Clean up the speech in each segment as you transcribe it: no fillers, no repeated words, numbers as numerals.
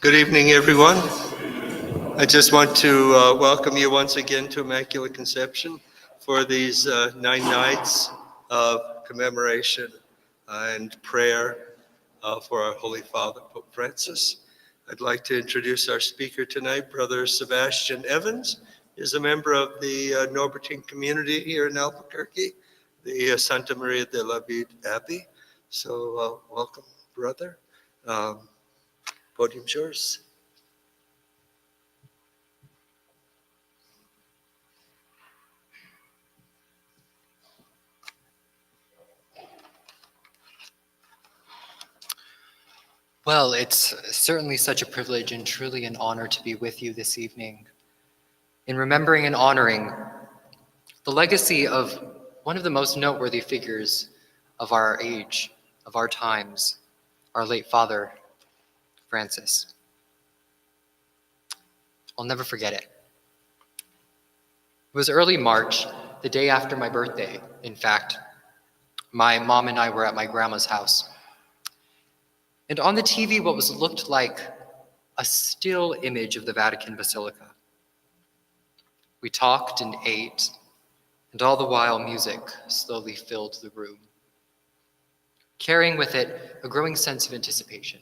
Good evening, everyone. I just want to welcome you once again to Immaculate Conception for these 9 nights of commemoration and prayer for our Holy Father, Pope Francis. I'd like to introduce our speaker tonight, Brother Sebastian Evans. He's a member of the Norbertine community here in Albuquerque, the Santa Maria de la Vida Abbey. So welcome, brother. Podium's yours. Well, it's certainly such a privilege and truly an honor to be with you this evening in remembering and honoring the legacy of one of the most noteworthy figures of our age, of our times, our late father, Francis. I'll never forget it. It was early March, the day after my birthday, in fact. My mom and I were at my grandma's house. And on the TV, what looked like a still image of the Vatican Basilica. We talked and ate, and all the while music slowly filled the room, carrying with it a growing sense of anticipation.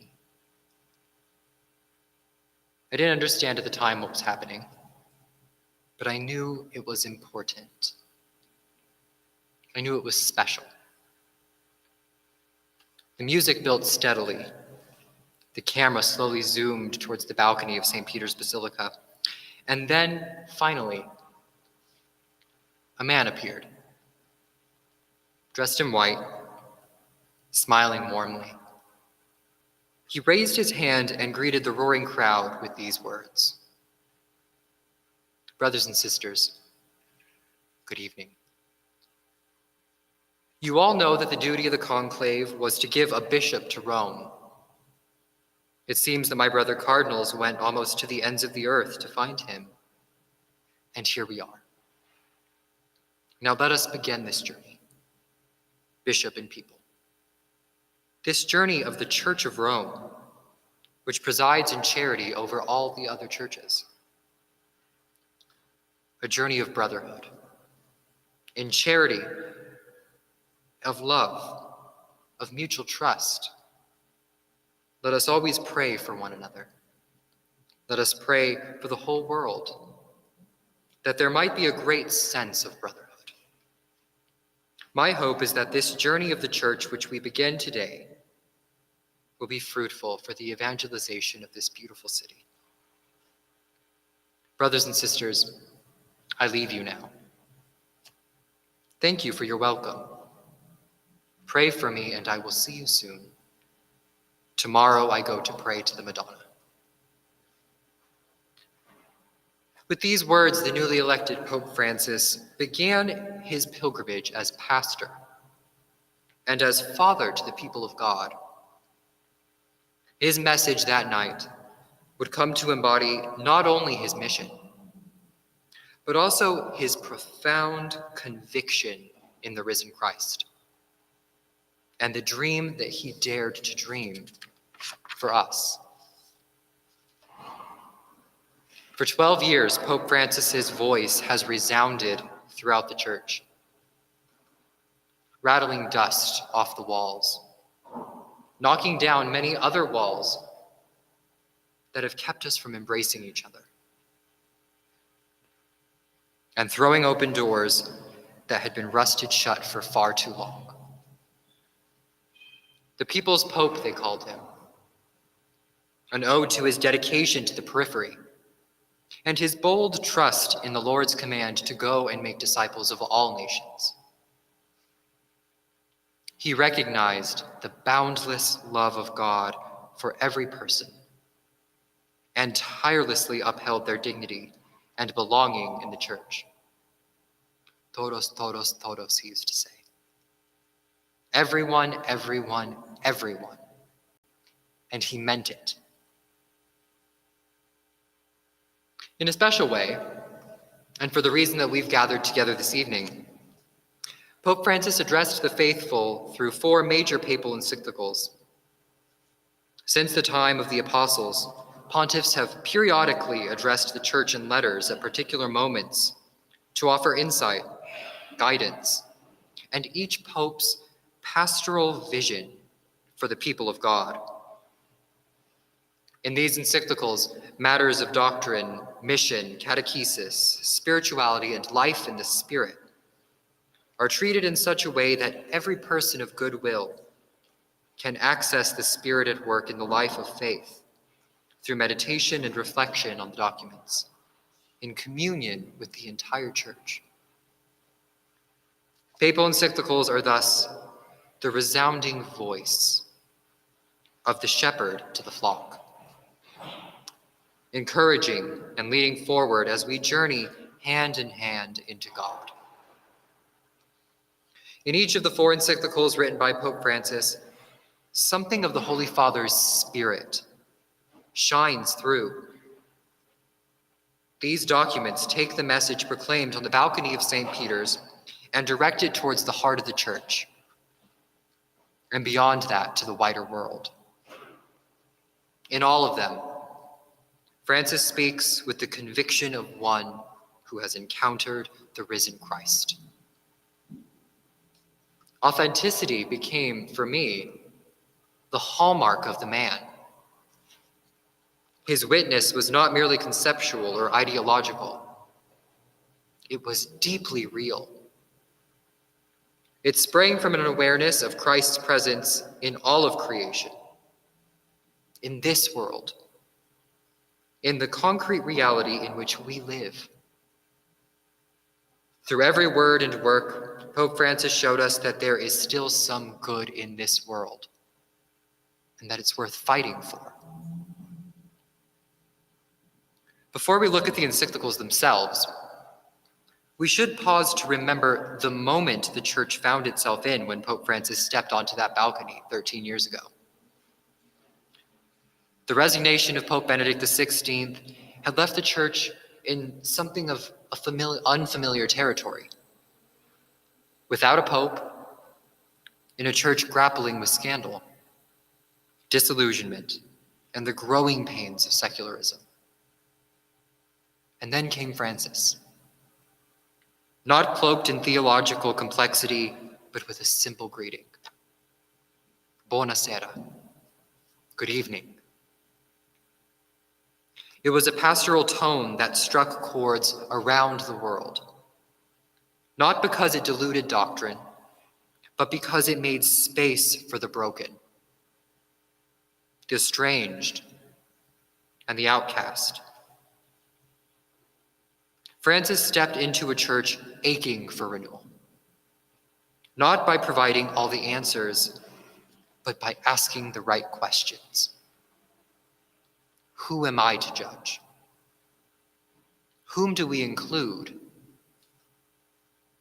I didn't understand at the time what was happening, but I knew it was important. I knew it was special. The music built steadily. The camera slowly zoomed towards the balcony of St. Peter's Basilica. And then, finally, a man appeared, dressed in white, smiling warmly. He raised his hand and greeted the roaring crowd with these words: "Brothers and sisters, good evening. You all know that the duty of the conclave was to give a bishop to Rome. It seems that my brother cardinals went almost to the ends of the earth to find him. And here we are. Now let us begin this journey, bishop and people. This journey of the Church of Rome, which presides in charity over all the other churches. A journey of brotherhood, in charity, of love, of mutual trust. Let us always pray for one another. Let us pray for the whole world, that there might be a great sense of brotherhood. My hope is that this journey of the Church, which we begin today, will be fruitful for the evangelization of this beautiful city. Brothers and sisters, I leave you now. Thank you for your welcome. Pray for me, and I will see you soon. Tomorrow I go to pray to the Madonna." With these words, the newly elected Pope Francis began his pilgrimage as pastor and as father to the people of God. His message that night would come to embody not only his mission, but also his profound conviction in the risen Christ and the dream that he dared to dream for us. For 12 years, Pope Francis's voice has resounded throughout the church, rattling dust off the walls, knocking down many other walls that have kept us from embracing each other, and throwing open doors that had been rusted shut for far too long. The people's pope, they called him, an ode to his dedication to the periphery and his bold trust in the Lord's command to go and make disciples of all nations. He recognized the boundless love of God for every person and tirelessly upheld their dignity and belonging in the church. Todos, todos, todos, he used to say. Everyone, everyone, everyone. And he meant it. In a special way, and for the reason that we've gathered together this evening, Pope Francis addressed the faithful through 4 major papal encyclicals. Since the time of the apostles, pontiffs have periodically addressed the church in letters at particular moments to offer insight, guidance, and each pope's pastoral vision for the people of God. In these encyclicals, matters of doctrine, mission, catechesis, spirituality, and life in the Spirit are treated in such a way that every person of goodwill can access the Spirit at work in the life of faith through meditation and reflection on the documents, in communion with the entire Church. Papal encyclicals are thus the resounding voice of the shepherd to the flock, encouraging and leading forward as we journey hand in hand into God. In each of the 4 encyclicals written by Pope Francis, something of the Holy Father's spirit shines through. These documents take the message proclaimed on the balcony of St. Peter's and direct it towards the heart of the Church, and beyond that to the wider world. In all of them, Francis speaks with the conviction of one who has encountered the risen Christ. Authenticity became, for me, the hallmark of the man. His witness was not merely conceptual or ideological. It was deeply real. It sprang from an awareness of Christ's presence in all of creation, in this world, in the concrete reality in which we live. Through every word and work, Pope Francis showed us that there is still some good in this world, and that it's worth fighting for. Before we look at the encyclicals themselves, we should pause to remember the moment the Church found itself in when Pope Francis stepped onto that balcony 13 years ago. The resignation of Pope Benedict XVI had left the Church in something of unfamiliar territory. Without a pope, in a church grappling with scandal, disillusionment, and the growing pains of secularism. And then came Francis, not cloaked in theological complexity, but with a simple greeting. Buonasera. Good evening. It was a pastoral tone that struck chords around the world, not because it diluted doctrine, but because it made space for the broken, the estranged, and the outcast. Francis stepped into a church aching for renewal, not by providing all the answers, but by asking the right questions. Who am I to judge? Whom do we include?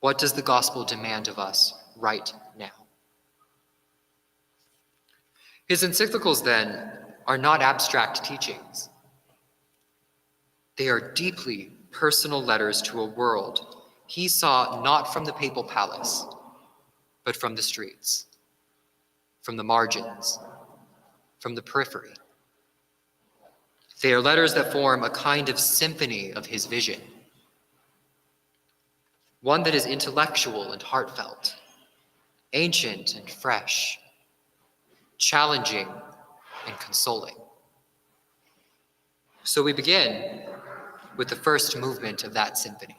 What does the gospel demand of us right now? His encyclicals, then, are not abstract teachings. They are deeply personal letters to a world he saw not from the papal palace, but from the streets, from the margins, from the periphery. They are letters that form a kind of symphony of his vision, one that is intellectual and heartfelt, ancient and fresh, challenging and consoling. So we begin with the first movement of that symphony.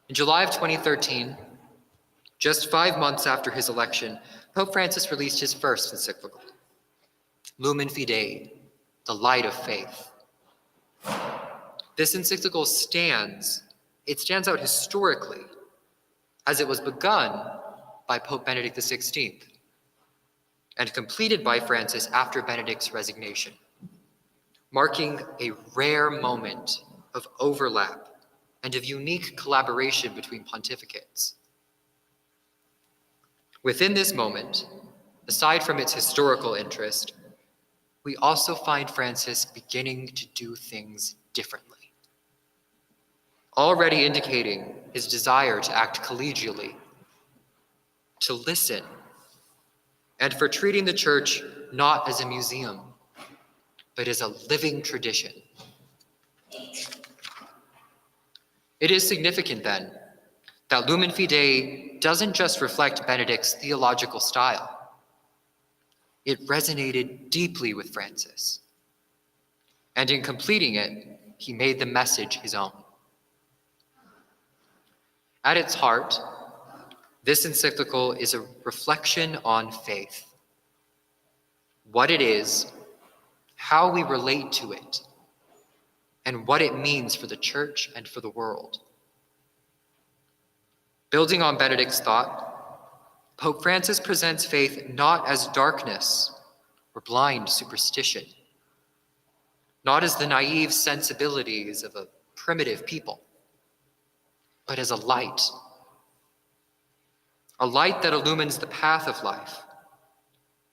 In July of 2013, just 5 months after his election, Pope Francis released his first encyclical, Lumen Fidei, the light of faith. This encyclical stands out historically as it was begun by Pope Benedict XVI and completed by Francis after Benedict's resignation, marking a rare moment of overlap and of unique collaboration between pontificates. Within this moment, aside from its historical interest, we also find Francis beginning to do things differently, already indicating his desire to act collegially, to listen, and for treating the church not as a museum, but is a living tradition. It is significant then that Lumen Fidei doesn't just reflect Benedict's theological style. It resonated deeply with Francis. And in completing it, he made the message his own. At its heart, this encyclical is a reflection on faith. What it is, how we relate to it, and what it means for the church and for the world. Building on Benedict's thought, Pope Francis presents faith not as darkness or blind superstition, not as the naive sensibilities of a primitive people, but as a light that illumines the path of life,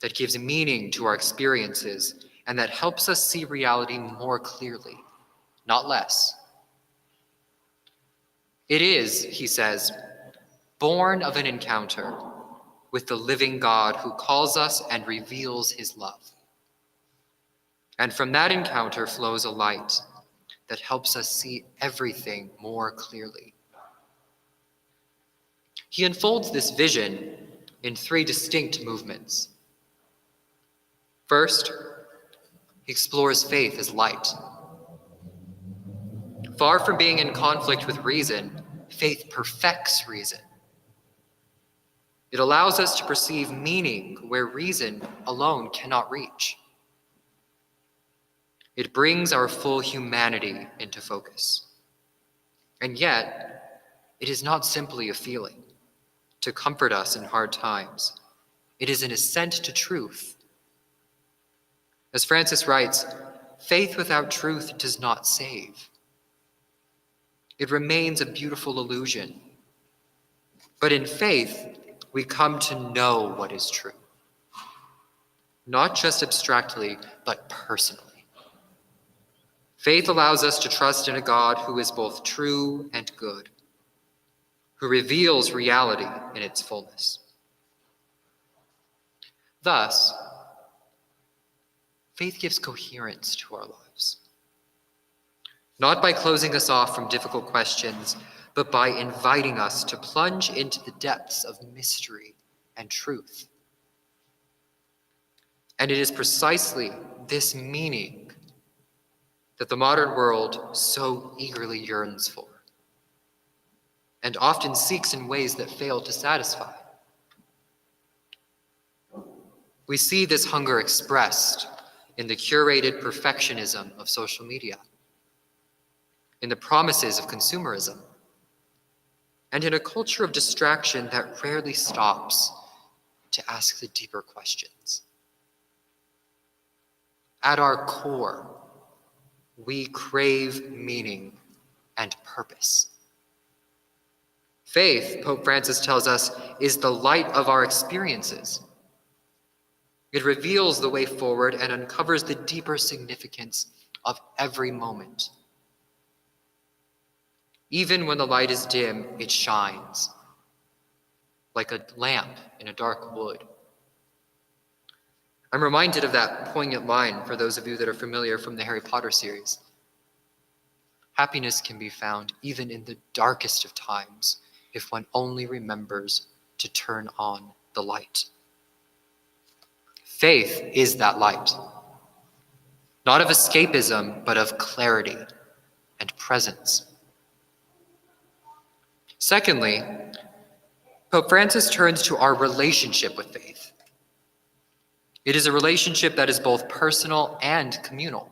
that gives meaning to our experiences, and that helps us see reality more clearly, not less. It is, he says, born of an encounter with the living God who calls us and reveals his love. And from that encounter flows a light that helps us see everything more clearly. He unfolds this vision in 3 distinct movements. First, he explores faith as light. Far from being in conflict with reason, faith perfects reason. It allows us to perceive meaning where reason alone cannot reach. It brings our full humanity into focus. And yet, it is not simply a feeling to comfort us in hard times. It is an assent to truth. As Francis writes, faith without truth does not save. It remains a beautiful illusion. But in faith, we come to know what is true. Not just abstractly, but personally. Faith allows us to trust in a God who is both true and good, who reveals reality in its fullness. Thus, faith gives coherence to our lives. Not by closing us off from difficult questions, but by inviting us to plunge into the depths of mystery and truth. And it is precisely this meaning that the modern world so eagerly yearns for, and often seeks in ways that fail to satisfy. We see this hunger expressed in the curated perfectionism of social media, in the promises of consumerism, and in a culture of distraction that rarely stops to ask the deeper questions. At our core, we crave meaning and purpose. Faith, Pope Francis tells us, is the light of our experiences. It reveals the way forward and uncovers the deeper significance of every moment. Even when the light is dim, it shines, like a lamp in a dark wood. I'm reminded of that poignant line, for those of you that are familiar from the Harry Potter series. Happiness can be found even in the darkest of times if one only remembers to turn on the light. Faith is that light, not of escapism, but of clarity and presence. Secondly, Pope Francis turns to our relationship with faith. It is a relationship that is both personal and communal.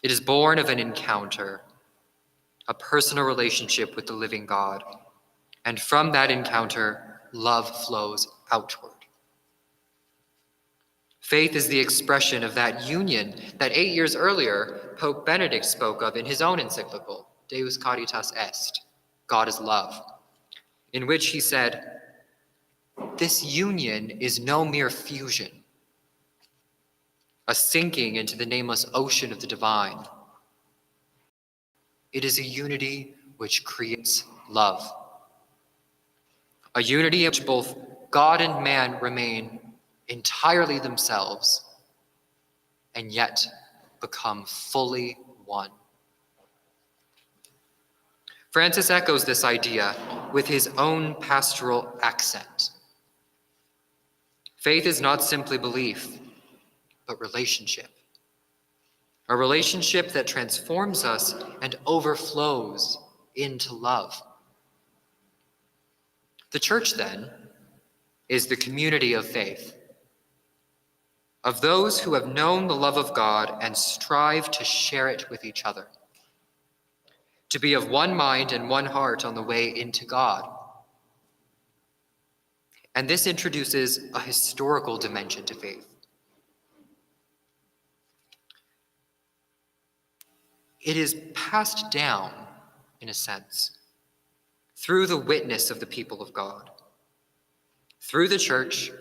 It is born of an encounter, a personal relationship with the living God, and from that encounter, love flows outward. Faith is the expression of that union that 8 years earlier, Pope Benedict spoke of in his own encyclical, Deus Caritas Est, God is love, in which he said, this union is no mere fusion, a sinking into the nameless ocean of the divine. It is a unity which creates love, a unity in which both God and man remain entirely themselves, and yet become fully one. Francis echoes this idea with his own pastoral accent. Faith is not simply belief, but relationship. A relationship that transforms us and overflows into love. The church, then, is the community of faith, of those who have known the love of God and strive to share it with each other, to be of one mind and one heart on the way into God. And this introduces a historical dimension to faith. It is passed down, in a sense, through the witness of the people of God. Through the church,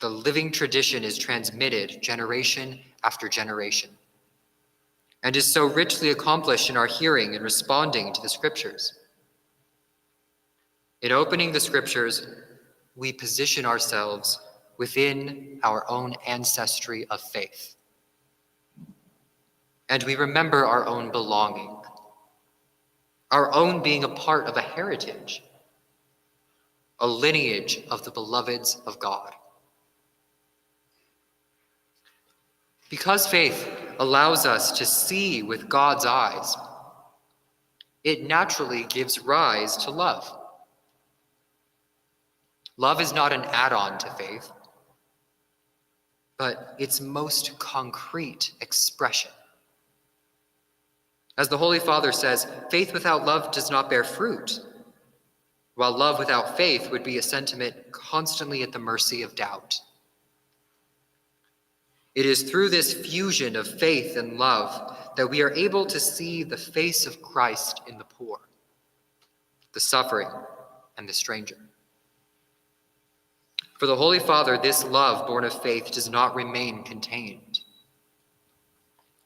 the living tradition is transmitted generation after generation, and is so richly accomplished in our hearing and responding to the scriptures. In opening the scriptures, we position ourselves within our own ancestry of faith. And we remember our own belonging, our own being a part of a heritage, a lineage of the beloveds of God. Because faith allows us to see with God's eyes, it naturally gives rise to love. Love is not an add-on to faith, but its most concrete expression. As the Holy Father says, faith without love does not bear fruit, while love without faith would be a sentiment constantly at the mercy of doubt. It is through this fusion of faith and love that we are able to see the face of Christ in the poor, the suffering, and the stranger. For the Holy Father, this love born of faith does not remain contained.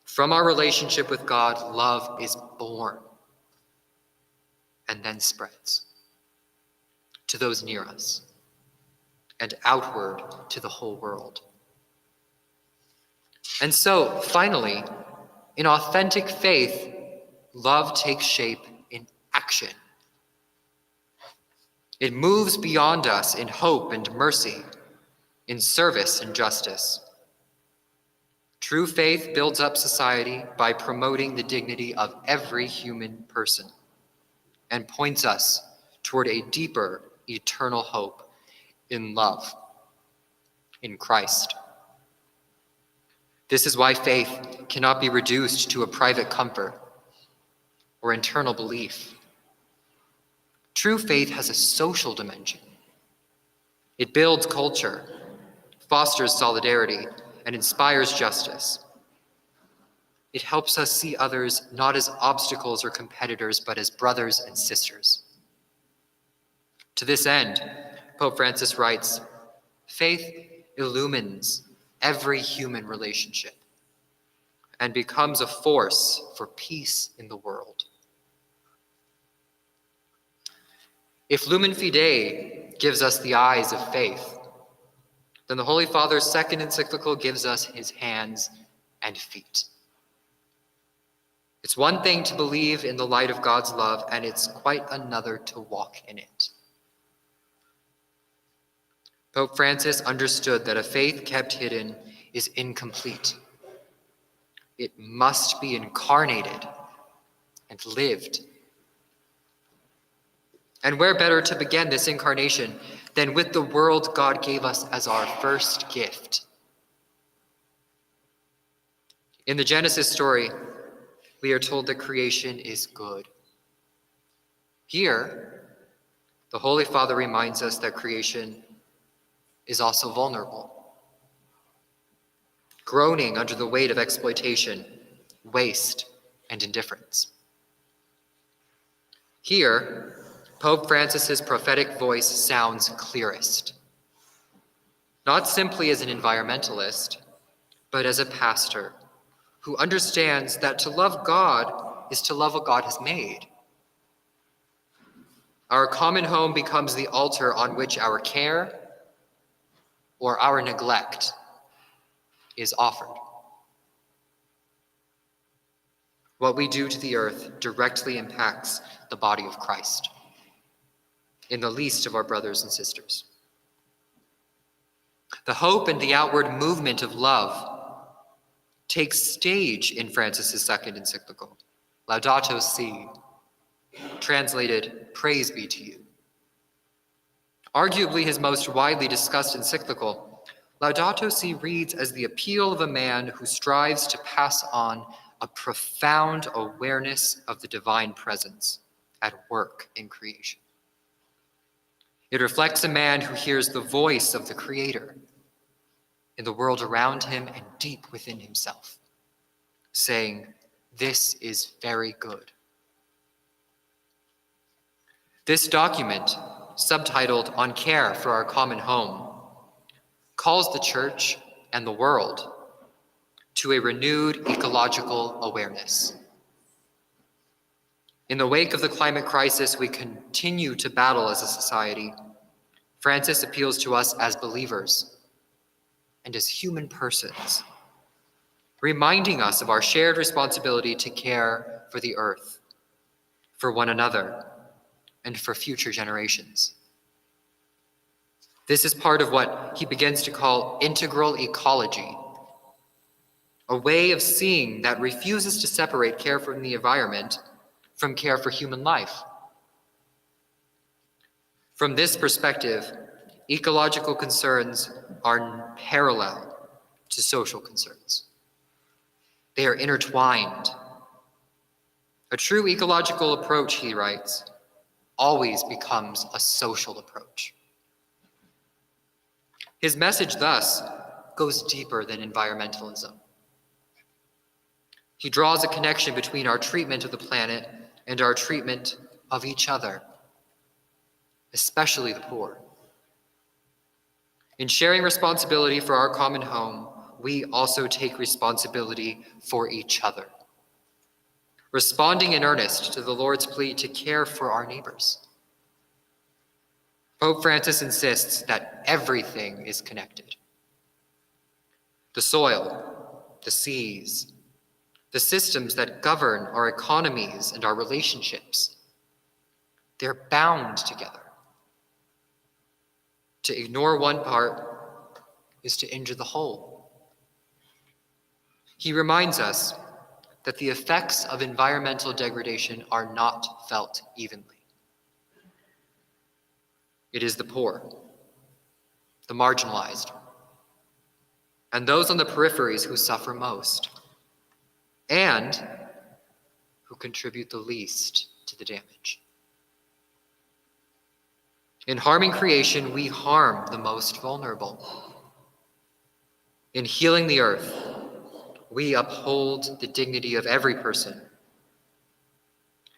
From our relationship with God, love is born and then spreads to those near us and outward to the whole world. And so, finally, in authentic faith, love takes shape in action. It moves beyond us in hope and mercy, in service and justice. True faith builds up society by promoting the dignity of every human person and points us toward a deeper, eternal hope in love, in Christ. This is why faith cannot be reduced to a private comfort or internal belief. True faith has a social dimension. It builds culture, fosters solidarity, and inspires justice. It helps us see others not as obstacles or competitors, but as brothers and sisters. To this end, Pope Francis writes, faith illumines every human relationship and becomes a force for peace in the world. If Lumen Fidei gives us the eyes of faith, then the Holy Father's second encyclical gives us his hands and feet. It's one thing to believe in the light of God's love, and it's quite another to walk in it. Pope Francis understood that a faith kept hidden is incomplete. It must be incarnated and lived. And where better to begin this incarnation than with the world God gave us as our first gift? In the Genesis story, we are told that creation is good. Here, the Holy Father reminds us that creation is also vulnerable, groaning under the weight of exploitation, waste, and indifference. Here, Pope Francis's prophetic voice sounds clearest, not simply as an environmentalist, but as a pastor who understands that to love God is to love what God has made. Our common home becomes the altar on which our care or our neglect is offered. What we do to the earth directly impacts the body of Christ, in the least of our brothers and sisters. The hope and the outward movement of love takes stage in Francis's second encyclical, Laudato Si', translated, "Praise be to you." Arguably his most widely discussed encyclical, Laudato Si' reads as the appeal of a man who strives to pass on a profound awareness of the divine presence at work in creation. It reflects a man who hears the voice of the Creator in the world around him and deep within himself, saying, "This is very good." This document, subtitled "On Care for Our Common Home," calls the Church and the world to a renewed ecological awareness. In the wake of the climate crisis we continue to battle as a society, Francis appeals to us as believers and as human persons, reminding us of our shared responsibility to care for the earth, for one another, and for future generations. This is part of what he begins to call integral ecology, a way of seeing that refuses to separate care for the environment from care for human life. From this perspective, ecological concerns are parallel to social concerns. They are intertwined. A true ecological approach, he writes, always becomes a social approach. His message, thus, goes deeper than environmentalism. He draws a connection between our treatment of the planet and our treatment of each other, especially the poor. In sharing responsibility for our common home, we also take responsibility for each other, responding in earnest to the Lord's plea to care for our neighbors. Pope Francis insists that everything is connected. The soil, the seas, the systems that govern our economies and our relationships, they're bound together. To ignore one part is to injure the whole. He reminds us that the effects of environmental degradation are not felt evenly. It is the poor, the marginalized, and those on the peripheries who suffer most, and who contribute the least to the damage. In harming creation, we harm the most vulnerable. In healing the earth, we uphold the dignity of every person.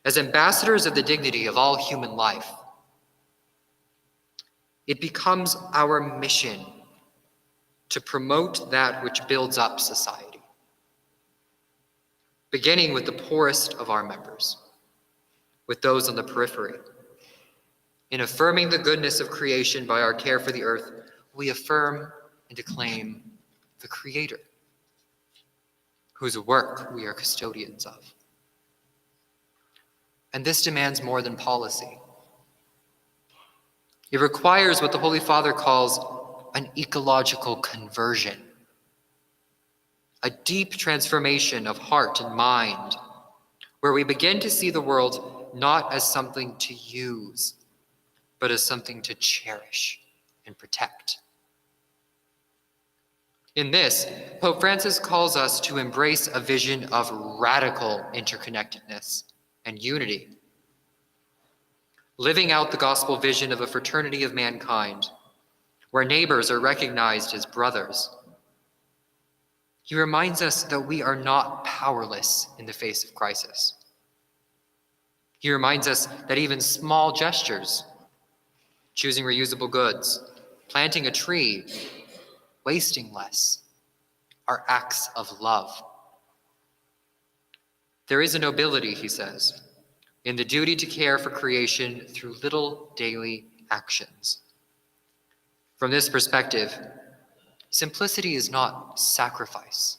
As ambassadors of the dignity of all human life, it becomes our mission to promote that which builds up society, beginning with the poorest of our members, with those on the periphery. In affirming the goodness of creation by our care for the earth, we affirm and acclaim the Creator, whose work we are custodians of. And this demands more than policy. It requires what the Holy Father calls an ecological conversion, a deep transformation of heart and mind, where we begin to see the world not as something to use, but as something to cherish and protect. In this, Pope Francis calls us to embrace a vision of radical interconnectedness and unity, living out the gospel vision of a fraternity of mankind, where neighbors are recognized as brothers. He reminds us that we are not powerless in the face of crisis. He reminds us that even small gestures, choosing reusable goods, planting a tree, wasting less, are acts of love. There is a nobility, he says, in the duty to care for creation through little daily actions. From this perspective, simplicity is not sacrifice,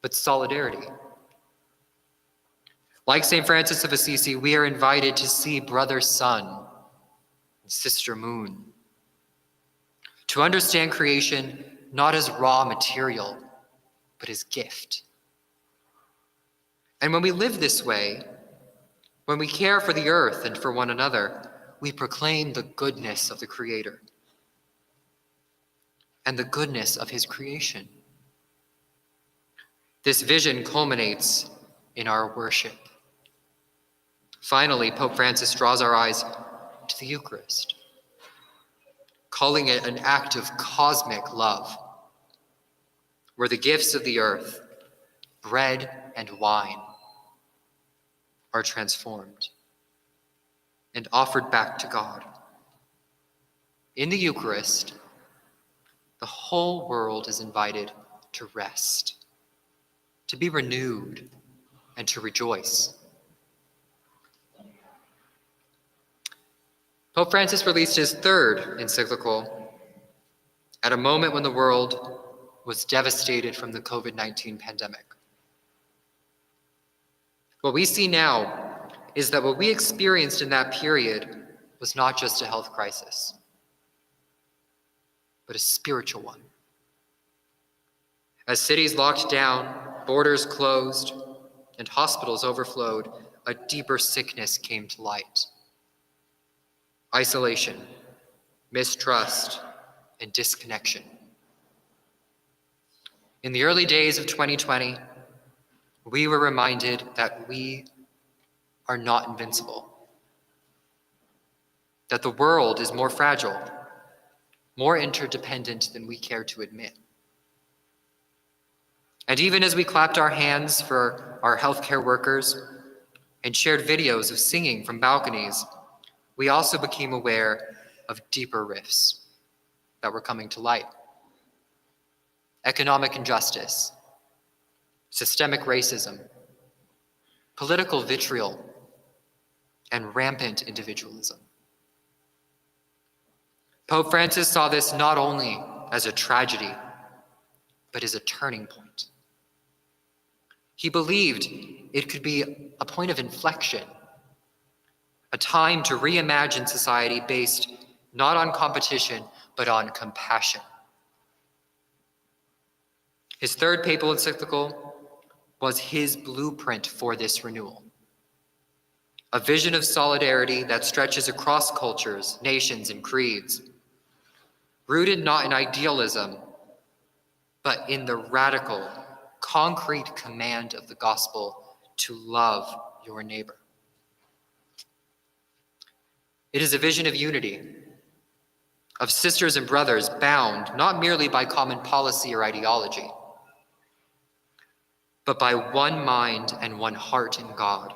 but solidarity. Like St. Francis of Assisi, we are invited to see brother sun and sister moon, to understand creation not as raw material, but as gift. And when we live this way, when we care for the earth and for one another, we proclaim the goodness of the Creator and the goodness of his creation. This vision culminates in our worship. Finally, Pope Francis draws our eyes to the Eucharist, calling it an act of cosmic love, where the gifts of the earth, bread and wine, are transformed and offered back to God. In the Eucharist, the whole world is invited to rest, to be renewed, and to rejoice. Pope Francis released his third encyclical at a moment when the world was devastated from the COVID-19 pandemic. What we see now is that what we experienced in that period was not just a health crisis, but a spiritual one. As cities locked down, borders closed, and hospitals overflowed, a deeper sickness came to light. Isolation, mistrust, and disconnection. In the early days of 2020, we were reminded that we are not invincible, that the world is more fragile, more interdependent than we care to admit. And even as we clapped our hands for our healthcare workers and shared videos of singing from balconies, we also became aware of deeper rifts that were coming to light. Economic injustice, systemic racism, political vitriol, and rampant individualism. Pope Francis saw this not only as a tragedy, but as a turning point. He believed it could be a point of inflection, a time to reimagine society based not on competition, but on compassion. His third papal encyclical was his blueprint for this renewal. A vision of solidarity that stretches across cultures, nations, and creeds, rooted not in idealism, but in the radical, concrete command of the gospel to love your neighbor. It is a vision of unity, of sisters and brothers bound not merely by common policy or ideology, but by one mind and one heart in God,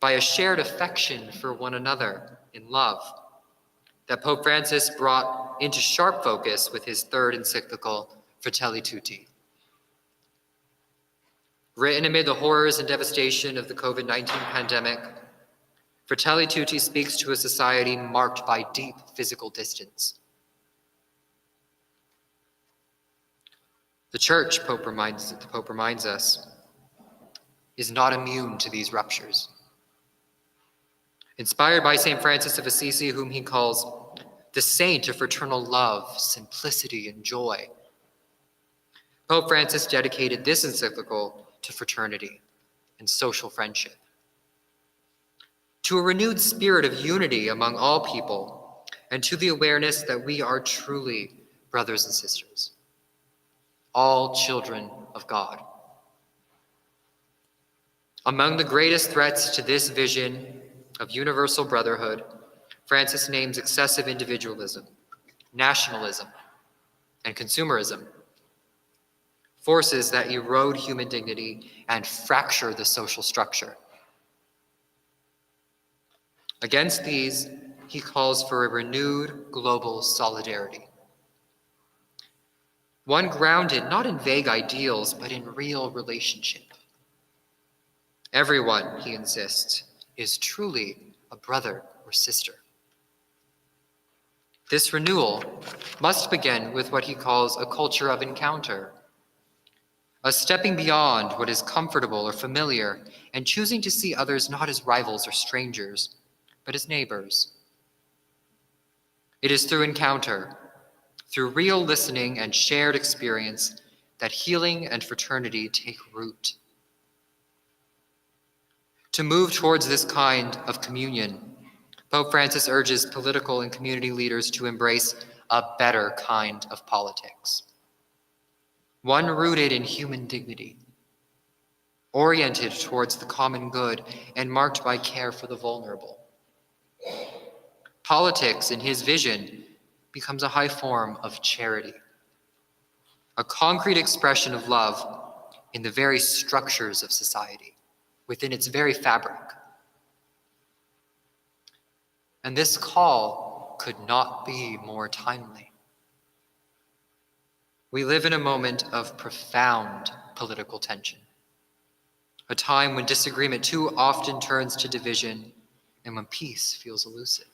by a shared affection for one another in love, that Pope Francis brought into sharp focus with his third encyclical, Fratelli Tutti. Written amid the horrors and devastation of the COVID-19 pandemic, Fratelli Tutti speaks to a society marked by deep physical distance. The Church, the Pope reminds us, is not immune to these ruptures. Inspired by St. Francis of Assisi, whom he calls the saint of fraternal love, simplicity, and joy, Pope Francis dedicated this encyclical to fraternity and social friendship, to a renewed spirit of unity among all people, and to the awareness that we are truly brothers and sisters, all children of God. Among the greatest threats to this vision of universal brotherhood, Francis names excessive individualism, nationalism, and consumerism, forces that erode human dignity and fracture the social structure. Against these, he calls for a renewed global solidarity, one grounded not in vague ideals, but in real relationship. Everyone, he insists, is truly a brother or sister. This renewal must begin with what he calls a culture of encounter, a stepping beyond what is comfortable or familiar and choosing to see others not as rivals or strangers, but as neighbors. It is through encounter, through real listening and shared experience, that healing and fraternity take root. To move towards this kind of communion, Pope Francis urges political and community leaders to embrace a better kind of politics, one rooted in human dignity, oriented towards the common good and marked by care for the vulnerable. Politics, in his vision, becomes a high form of charity, a concrete expression of love in the very structures of society, within its very fabric. And this call could not be more timely. We live in a moment of profound political tension, a time when disagreement too often turns to division and when peace feels elusive.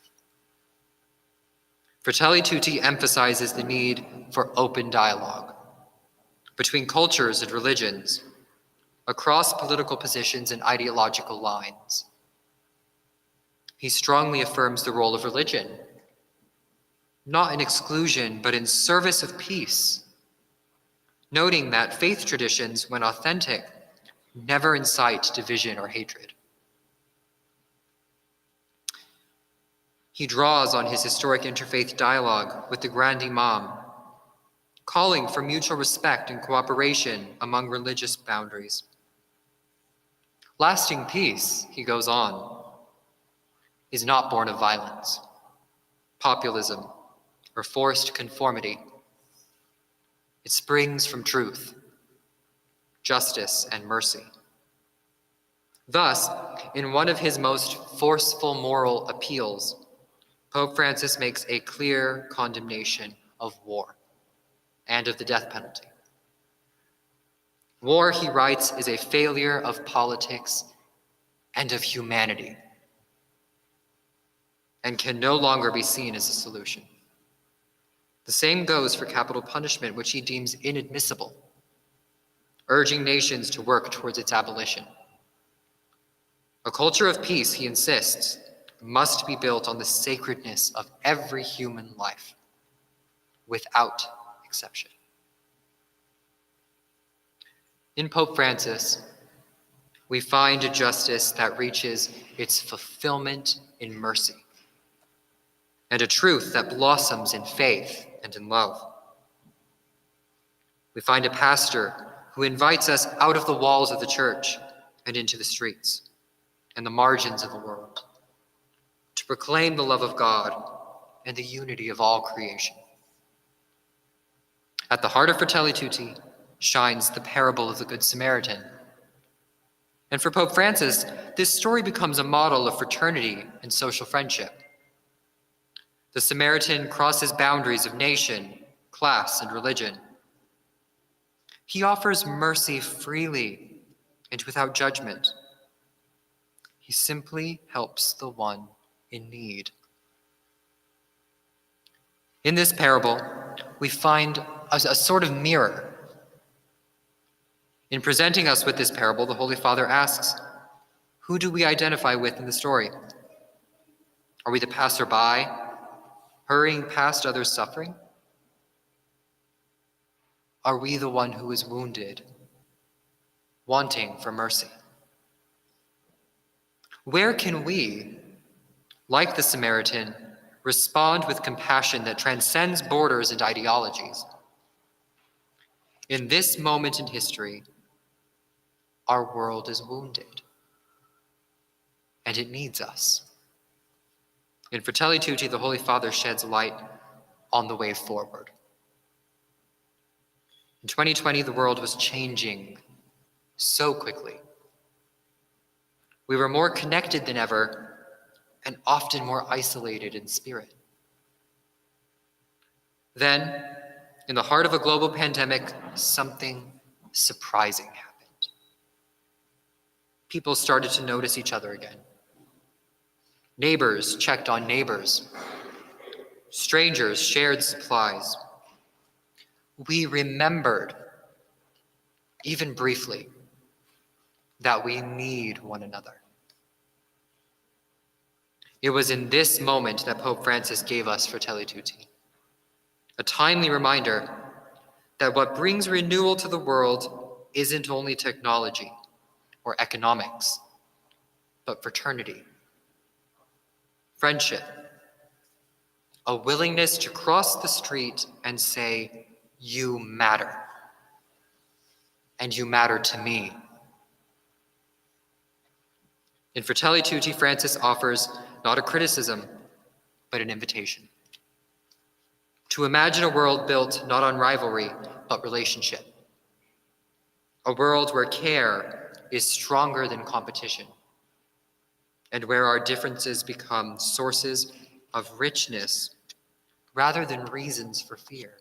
Fratelli Tutti emphasizes the need for open dialogue between cultures and religions, across political positions and ideological lines. He strongly affirms the role of religion, not in exclusion, but in service of peace, noting that faith traditions, when authentic, never incite division or hatred. He draws on his historic interfaith dialogue with the Grand Imam, calling for mutual respect and cooperation among religious boundaries. Lasting peace, he goes on, is not born of violence, populism, or forced conformity. It springs from truth, justice, and mercy. Thus, in one of his most forceful moral appeals, Pope Francis makes a clear condemnation of war and of the death penalty. War, he writes, is a failure of politics and of humanity, and can no longer be seen as a solution. The same goes for capital punishment, which he deems inadmissible, urging nations to work towards its abolition. A culture of peace, he insists, must be built on the sacredness of every human life, without exception. In Pope Francis, we find a justice that reaches its fulfillment in mercy, and a truth that blossoms in faith and in love. We find a pastor who invites us out of the walls of the church and into the streets and the margins of the world to proclaim the love of God and the unity of all creation. At the heart of Fratelli Tutti shines the parable of the Good Samaritan. And for Pope Francis, this story becomes a model of fraternity and social friendship. The Samaritan crosses boundaries of nation, class, and religion. He offers mercy freely and without judgment. He simply helps the one in need. In this parable, we find a sort of mirror. In presenting us with this parable, the Holy Father asks, who do we identify with in the story? Are we the passerby, hurrying past others' suffering? Are we the one who is wounded, wanting for mercy? Where can we, like the Samaritan, respond with compassion that transcends borders and ideologies? In this moment in history, our world is wounded, and it needs us. In Fratelli Tutti, the Holy Father sheds light on the way forward. In 2020, the world was changing so quickly. We were more connected than ever, and often more isolated in spirit. Then, in the heart of a global pandemic, something surprising happened. People started to notice each other again. Neighbors checked on neighbors. Strangers shared supplies. We remembered even briefly, that we need one another. It was in this moment that Pope Francis gave us Fratelli Tutti, a timely reminder that what brings renewal to the world isn't only technology or economics, but fraternity, friendship, a willingness to cross the street and say, "You matter, and you matter to me." In Fratelli Tutti, Francis offers not a criticism, but an invitation to imagine a world built not on rivalry, but relationship. A world where care is stronger than competition, and where our differences become sources of richness rather than reasons for fear.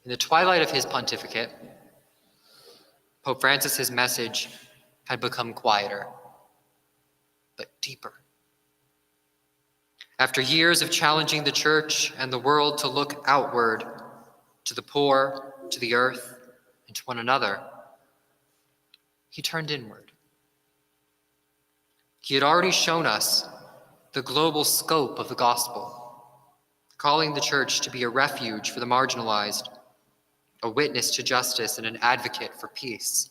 In the twilight of his pontificate, Pope Francis's message had become quieter, but deeper. After years of challenging the church and the world to look outward, to the poor, to the earth, and to one another, he turned inward. He had already shown us the global scope of the gospel, calling the church to be a refuge for the marginalized, a witness to justice, and an advocate for peace.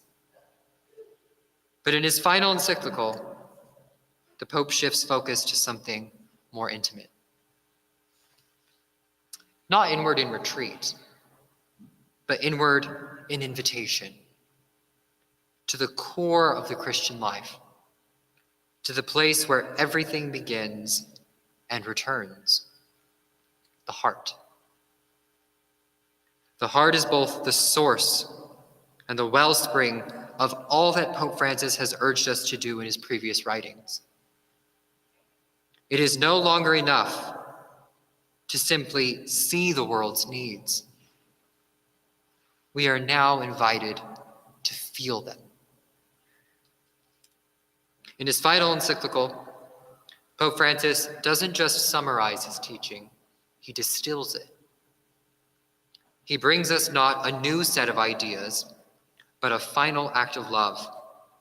But in his final encyclical, the Pope shifts focus to something more intimate. Not inward in retreat, but inward in invitation to the core of the Christian life, to the place where everything begins and returns, the heart. The heart is both the source and the wellspring of all that Pope Francis has urged us to do in his previous writings. It is no longer enough to simply see the world's needs. We are now invited to feel them. In his final encyclical, Pope Francis doesn't just summarize his teaching, he distills it. He brings us not a new set of ideas, but a final act of love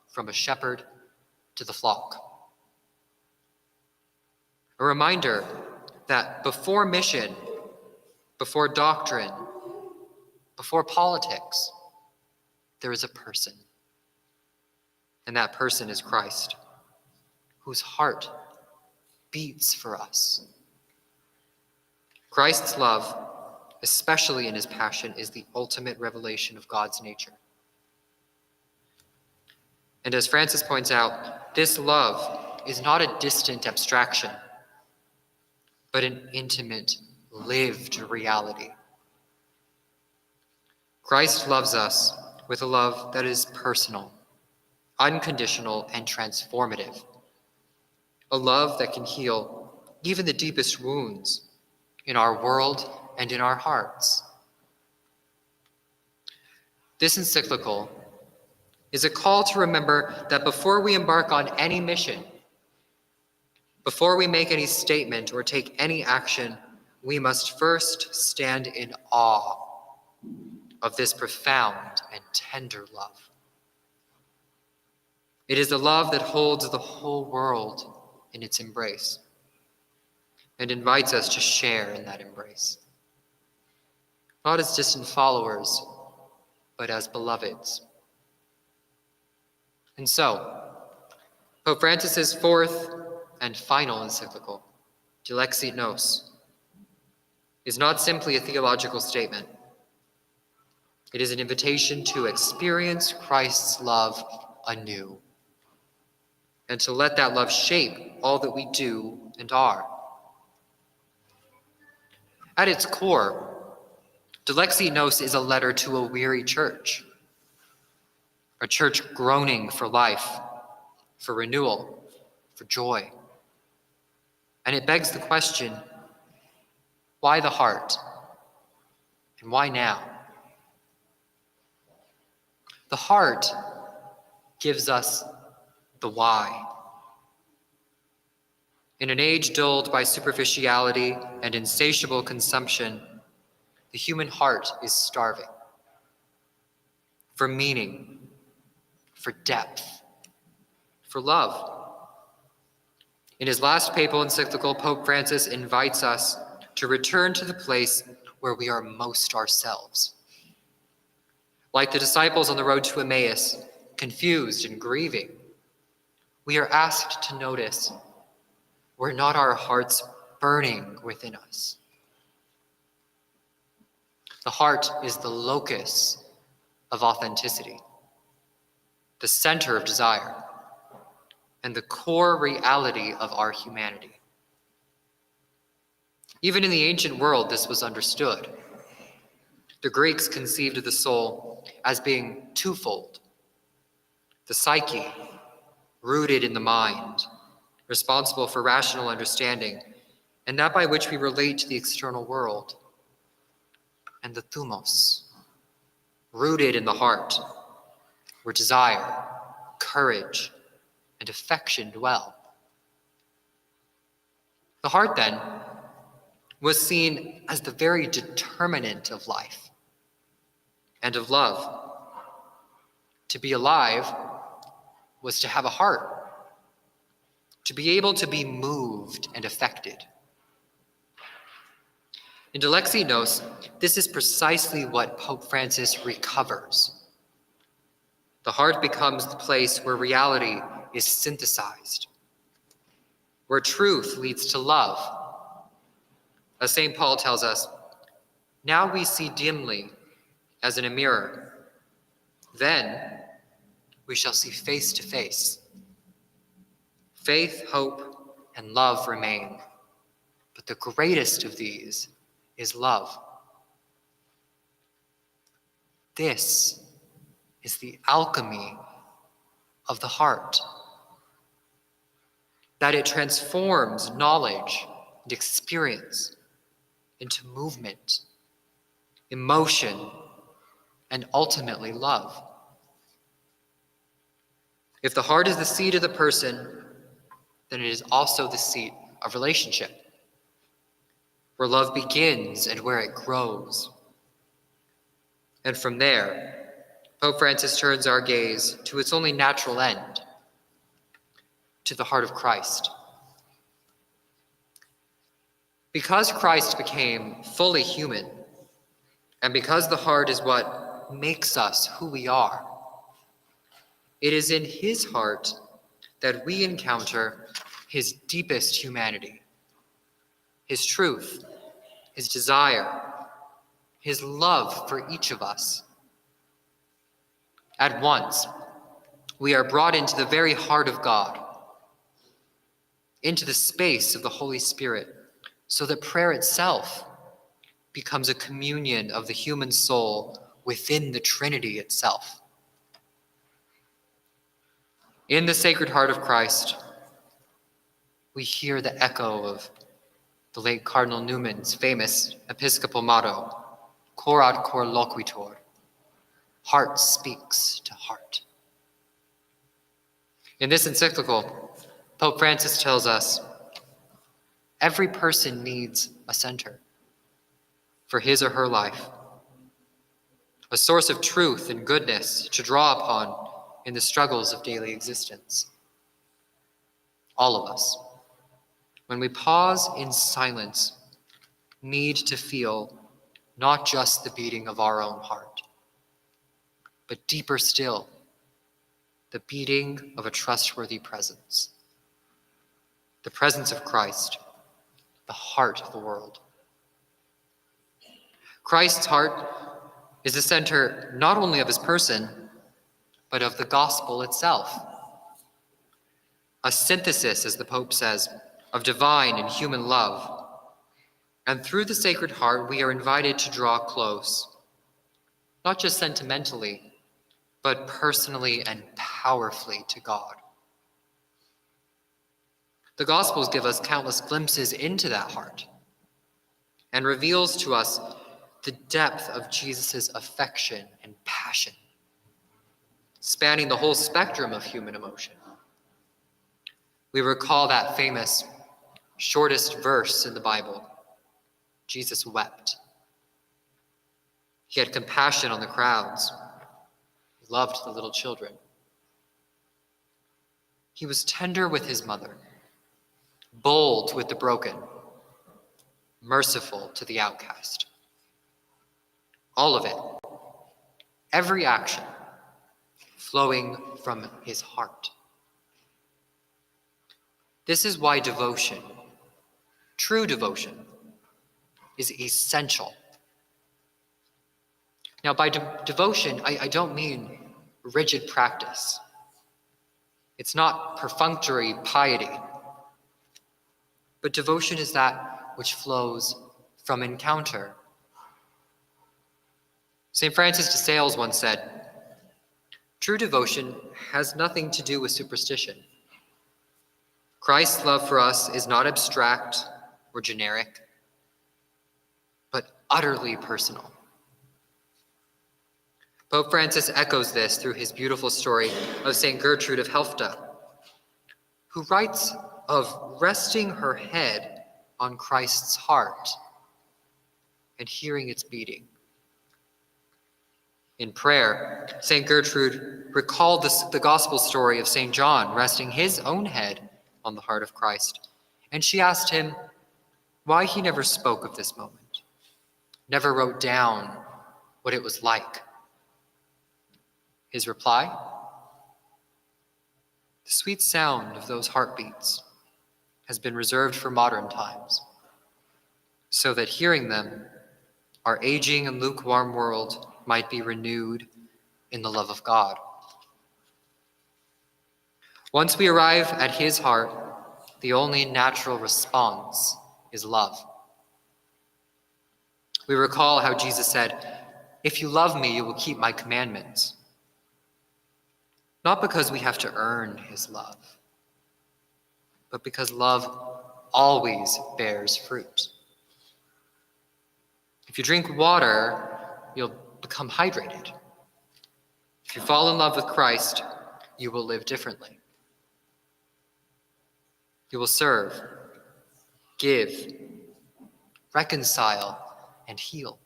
from a shepherd to the flock. A reminder that before mission, before doctrine, before politics, there is a person. And that person is Christ, whose heart beats for us. Christ's love, especially in his passion, is the ultimate revelation of God's nature. And as Francis points out, this love is not a distant abstraction, but an intimate, lived reality. Christ loves us with a love that is personal, unconditional, and transformative. A love that can heal even the deepest wounds in our world and in our hearts. This encyclical is a call to remember that before we embark on any mission, before we make any statement or take any action, we must first stand in awe of this profound and tender love. It is a love that holds the whole world in its embrace and invites us to share in that embrace, not as distant followers, but as beloveds. And so, Pope Francis's fourth and final encyclical, Dilexit Nos, is not simply a theological statement. It is an invitation to experience Christ's love anew, and to let that love shape all that we do and are. At its core, Dilexit Nos is a letter to a weary church, a church groaning for life, for renewal, for joy. And it begs the question, why the heart? And why now? The heart gives us the why. In an age dulled by superficiality and insatiable consumption, the human heart is starving for meaning, for depth, for love. In his last papal encyclical, Pope Francis invites us to return to the place where we are most ourselves. Like the disciples on the road to Emmaus, confused and grieving, we are asked to notice, were not our hearts burning within us? The heart is the locus of authenticity, the center of desire, and the core reality of our humanity. Even in the ancient world, this was understood. The Greeks conceived of the soul as being twofold: the psyche, rooted in the mind, responsible for rational understanding, and that by which we relate to the external world, and the thumos, rooted in the heart, where desire, courage, and affection dwell. The heart, then, was seen as the very determinant of life and of love. To be alive was to have a heart, to be able to be moved and affected. In Dilexi Nos, this is precisely what Pope Francis recovers. The heart becomes the place where reality is synthesized, where truth leads to love. As St. Paul tells us, now we see dimly as in a mirror. Then we shall see face to face. Faith, hope, and love remain, but the greatest of these is love. This is the alchemy of the heart, that it transforms knowledge and experience into movement, emotion, and ultimately love. If the heart is the seat of the person, then it is also the seat of relationship, where love begins and where it grows. And from there, Pope Francis turns our gaze to its only natural end, to the heart of Christ. Because Christ became fully human, and because the heart is what makes us who we are, it is in his heart that we encounter his deepest humanity, his truth, his desire, his love for each of us. At once, we are brought into the very heart of God, into the space of the Holy Spirit, so that prayer itself becomes a communion of the human soul within the Trinity itself. In the Sacred Heart of Christ, we hear the echo of the late Cardinal Newman's famous Episcopal motto, Cor ad cor loquitur, heart speaks to heart. In this encyclical, Pope Francis tells us, every person needs a center for his or her life, a source of truth and goodness to draw upon in the struggles of daily existence. All of us, when we pause in silence, need to feel not just the beating of our own heart, but deeper still, the beating of a trustworthy presence, the presence of Christ, the heart of the world. Christ's heart is the center not only of his person, but of the gospel itself. A synthesis, as the Pope says, of divine and human love. And through the Sacred Heart, we are invited to draw close, not just sentimentally, but personally and powerfully to God. The Gospels give us countless glimpses into that heart and reveals to us the depth of Jesus' affection and passion, spanning the whole spectrum of human emotion. We recall that famous shortest verse in the Bible, Jesus wept. He had compassion on the crowds. He loved the little children. He was tender with his mother, bold with the broken, merciful to the outcast. All of it, every action, flowing from his heart. This is why devotion, true devotion, is essential. Now, by devotion, I don't mean rigid practice. It's not perfunctory piety. But devotion is that which flows from encounter. St. Francis de Sales once said, "True devotion has nothing to do with superstition. Christ's love for us is not abstract or generic, but utterly personal." Pope Francis echoes this through his beautiful story of St. Gertrude of Helfta, who writes of resting her head on Christ's heart and hearing its beating. In prayer, St. Gertrude recalled the gospel story of St. John resting his own head on the heart of Christ, and she asked him why he never spoke of this moment, never wrote down what it was like. His reply, "The sweet sound of those heartbeats has been reserved for modern times, so that hearing them, our aging and lukewarm world might be renewed in the love of God." Once we arrive at his heart, the only natural response is love. We recall how Jesus said, "If you love me, you will keep my commandments." Not because we have to earn his love, but because love always bears fruit. If you drink water, you'll become hydrated. If you fall in love with Christ, you will live differently. You will serve, give, reconcile, and heal.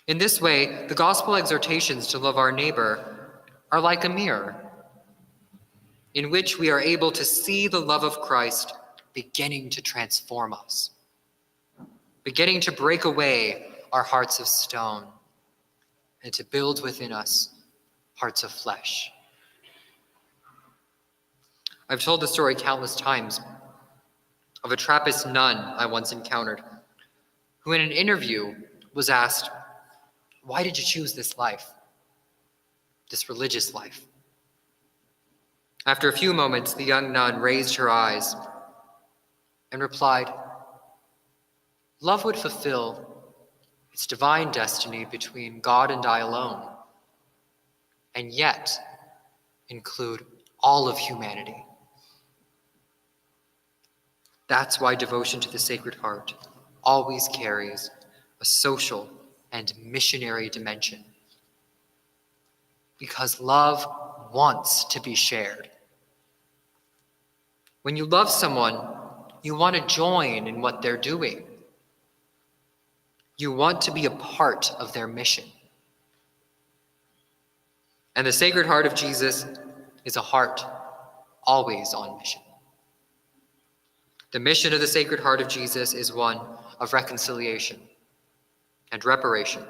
In this way, the gospel exhortations to love our neighbor are like a mirror in which we are able to see the love of Christ beginning to transform us, beginning to break away our hearts of stone and to build within us hearts of flesh. I've told the story countless times of a Trappist nun I once encountered, who in an interview was asked, "Why did you choose this life, this religious life?" After a few moments, the young nun raised her eyes and replied, "Love would fulfill its divine destiny between God and I alone, and yet include all of humanity." That's why devotion to the Sacred Heart always carries a social and missionary dimension. Because love wants to be shared. When you love someone, you want to join in what they're doing. You want to be a part of their mission. And the Sacred Heart of Jesus is a heart always on mission. The mission of the Sacred Heart of Jesus is one of reconciliation and reparation,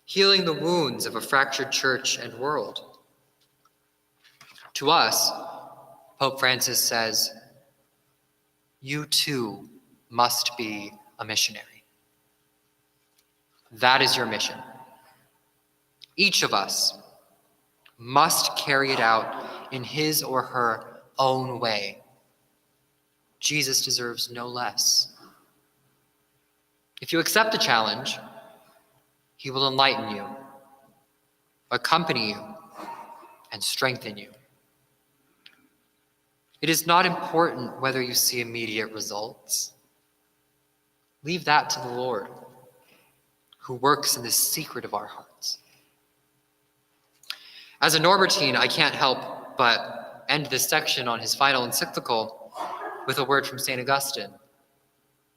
healing the wounds of a fractured church and world. To us, Pope Francis says, "You too must be a missionary." That is your mission. Each of us must carry it out in his or her own way. Jesus deserves no less. If you accept the challenge, he will enlighten you, accompany you, and strengthen you. It is not important whether you see immediate results. Leave that to the Lord, who works in the secret of our hearts. As a Norbertine, I can't help but end this section on his final encyclical with a word from St. Augustine,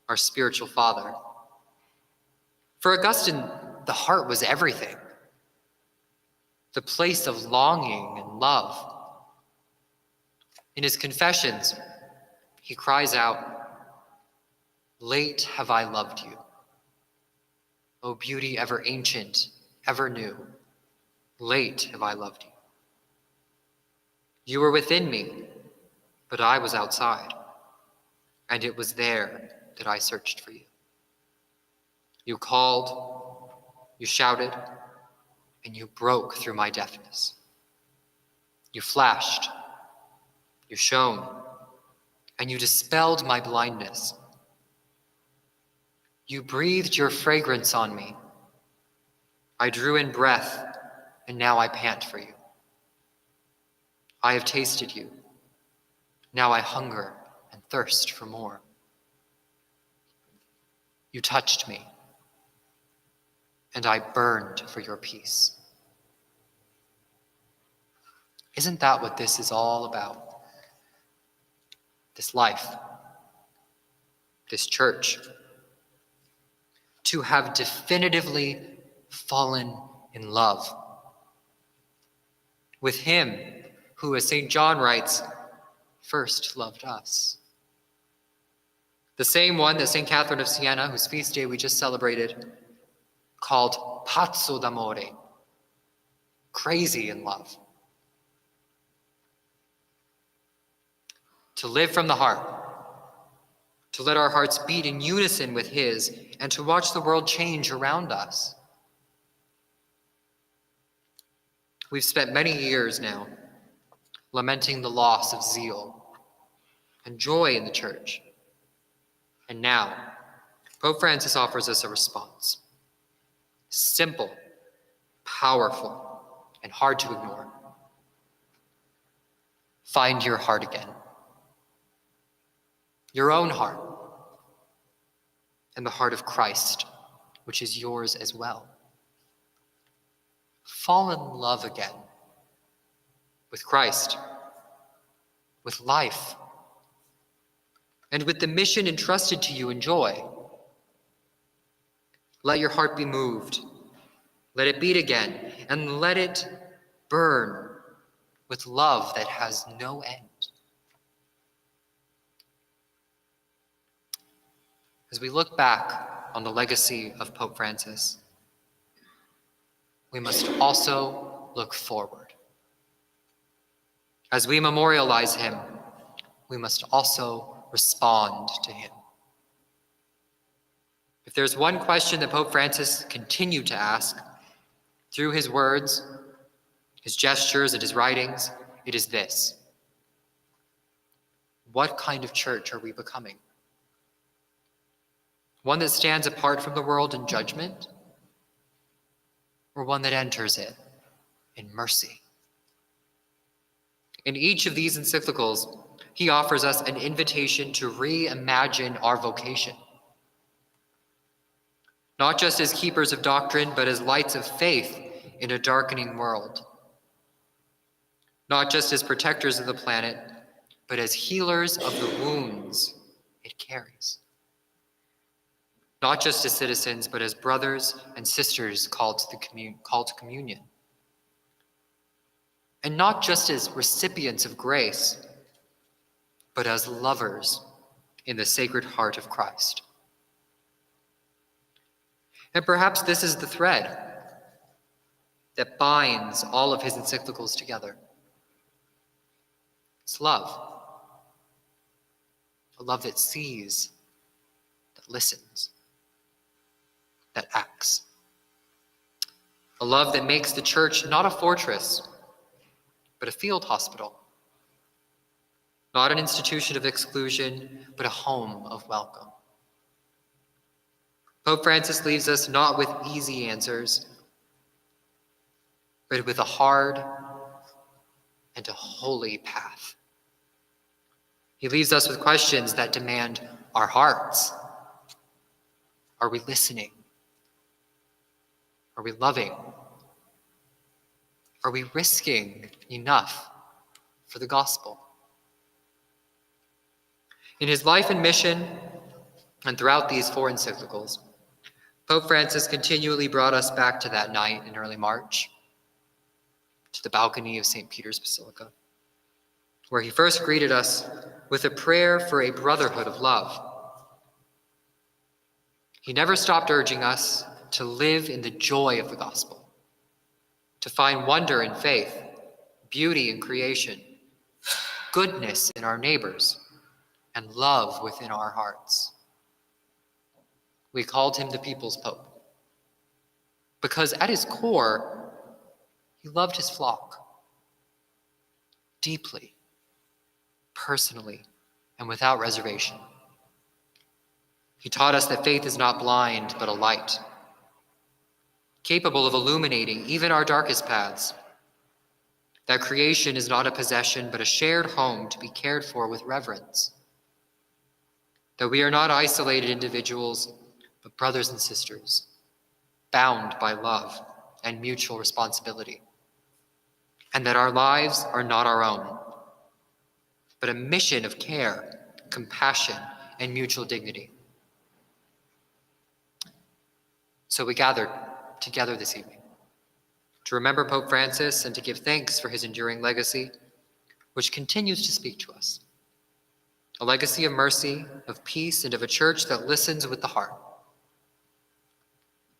our spiritual father. For Augustine, the heart was everything, the place of longing and love. In his Confessions, he cries out, "Late have I loved you, O beauty ever ancient, ever new, late have I loved you. You were within me, but I was outside, and it was there that I searched for you. You called, you shouted, and you broke through my deafness. You flashed, you shone, and you dispelled my blindness. You breathed your fragrance on me. I drew in breath, and now I pant for you. I have tasted you. Now I hunger and thirst for more. You touched me, and I burned for your peace." Isn't that what this is all about? This life, this church, to have definitively fallen in love with him who, as St. John writes, first loved us. The same one that St. Catherine of Siena, whose feast day we just celebrated, called pazzo d'amore, crazy in love. To live from the heart, to let our hearts beat in unison with his, and to watch the world change around us. We've spent many years now lamenting the loss of zeal and joy in the church. And now, Pope Francis offers us a response. Simple, powerful, and hard to ignore. Find your heart again. Your own heart. And the heart of Christ, which is yours as well. Fall in love again with Christ, with life, and with the mission entrusted to you in joy. Let your heart be moved. Let it beat again, and let it burn with love that has no end. As we look back on the legacy of Pope Francis, we must also look forward. As we memorialize him, we must also respond to him. If there's one question that Pope Francis continued to ask through his words, his gestures, and his writings, it is this: what kind of church are we becoming? One that stands apart from the world in judgment, or one that enters it in mercy? In each of these encyclicals, he offers us an invitation to reimagine our vocation. Not just as keepers of doctrine, but as lights of faith in a darkening world. Not just as protectors of the planet, but as healers of the wounds it carries. Not just as citizens, but as brothers and sisters called to communion. And not just as recipients of grace, but as lovers in the Sacred Heart of Christ. And perhaps this is the thread that binds all of his encyclicals together. It's love. A love that sees, that listens, that acts. A love that makes the church not a fortress, but a field hospital. Not an institution of exclusion, but a home of welcome. Pope Francis leaves us not with easy answers, but with a hard and a holy path. He leaves us with questions that demand our hearts. Are we listening? Are we loving? Are we risking enough for the gospel? In his life and mission, and throughout these 4 encyclicals, Pope Francis continually brought us back to that night in early March, to the balcony of St. Peter's Basilica, where he first greeted us with a prayer for a brotherhood of love. He never stopped urging us to live in the joy of the gospel, to find wonder in faith, beauty in creation, goodness in our neighbors, and love within our hearts. We called him the People's Pope because at his core, he loved his flock deeply, personally, and without reservation. He taught us that faith is not blind, but a light, capable of illuminating even our darkest paths. That creation is not a possession, but a shared home to be cared for with reverence. That we are not isolated individuals, but brothers and sisters, bound by love and mutual responsibility. And that our lives are not our own, but a mission of care, compassion, and mutual dignity. So we gathered together this evening to remember Pope Francis and to give thanks for his enduring legacy, which continues to speak to us. A legacy of mercy, of peace, and of a church that listens with the heart.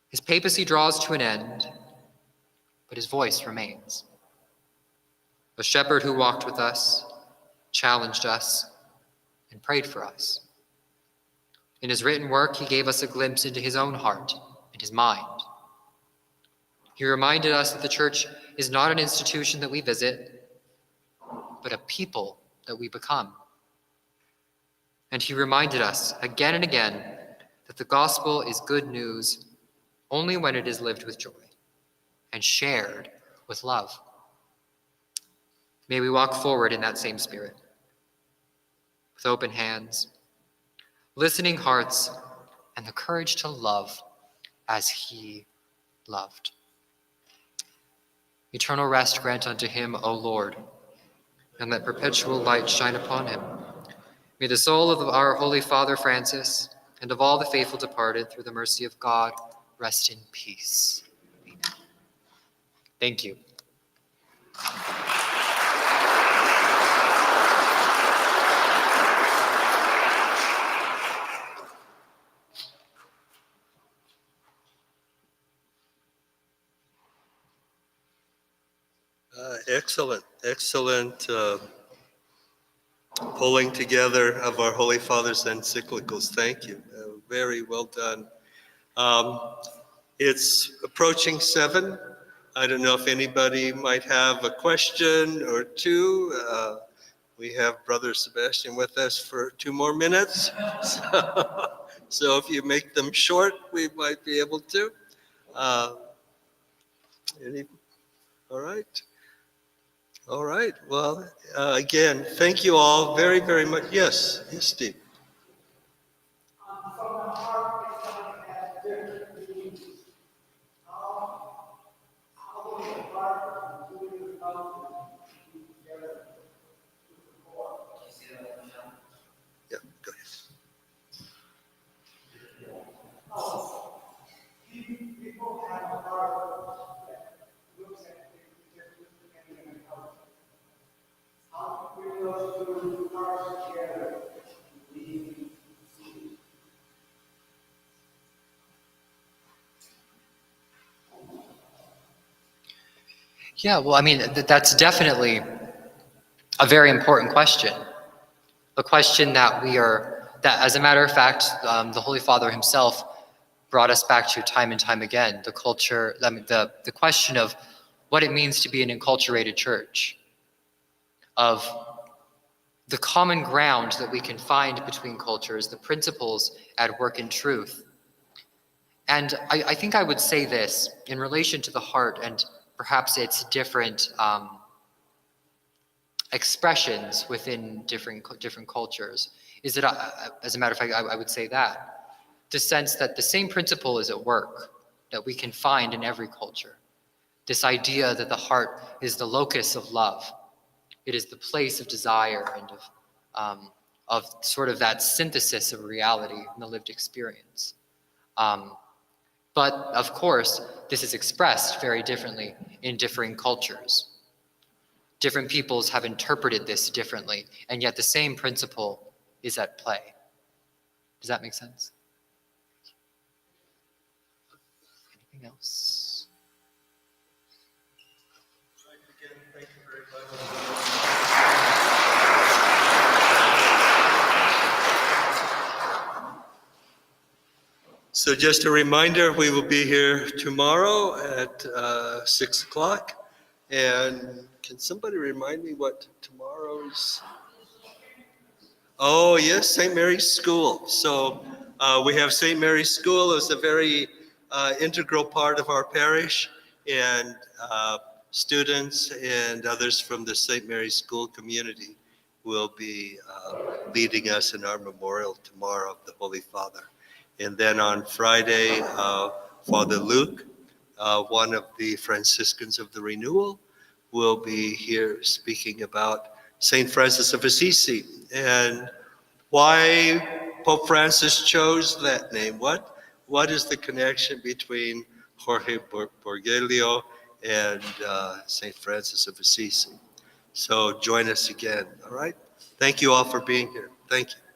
His papacy draws to an end, but his voice remains. A shepherd who walked with us, challenged us, and prayed for us. In his written work, he gave us a glimpse into his own heart and his mind. He reminded us that the church is not an institution that we visit, but a people that we become. And he reminded us again and again that the gospel is good news only when it is lived with joy and shared with love. May we walk forward in that same spirit, with open hands, listening hearts, and the courage to love as he loved. Eternal rest grant unto him, O Lord, and let perpetual light shine upon him. May the soul of our Holy Father Francis and of all the faithful departed through the mercy of God rest in peace. Amen. Thank you. Excellent pulling together of our Holy Father's encyclicals. Thank you. Very well done. It's approaching 7. I don't know if anybody might have a question or two. We have Brother Sebastian with us for 2 more minutes. So if you make them short, we might be able to. All right. All right. Well, again, thank you all very, very much. Yes, Steve. From the heart, it's going to have different meanings. How will the heart and doing the mouth be together with the Lord? Yeah, go ahead. People have a heart that looks at things differently and helps. How can we bring those 2 hearts together? Yeah, well, I mean, that's definitely a very important question. A question that as a matter of fact, the Holy Father himself brought us back to time and time again. The culture, the question of what it means to be an enculturated church, of the common ground that we can find between cultures, the principles at work in truth. And I think I would say this in relation to the heart and perhaps its different expressions within different cultures, is that, as a matter of fact, I would say that. The sense that the same principle is at work that we can find in every culture. This idea that the heart is the locus of love. It is the place of desire and of sort of that synthesis of reality and the lived experience. But of course, this is expressed very differently in differing cultures. Different peoples have interpreted this differently, and yet the same principle is at play. Does that make sense? Anything else? Thank you very much. So just a reminder, we will be here tomorrow at 6 o'clock. And can somebody remind me what tomorrow's? Oh, yes, St. Mary's School. So we have St. Mary's School as a very integral part of our parish. And students and others from the St. Mary's School community will be leading us in our memorial tomorrow of the Holy Father. And then on Friday, Father Luke, one of the Franciscans of the Renewal, will be here speaking about St. Francis of Assisi and why Pope Francis chose that name. What is the connection between Jorge Borgelio and St. Francis of Assisi? So join us again, all right? Thank you all for being here. Thank you.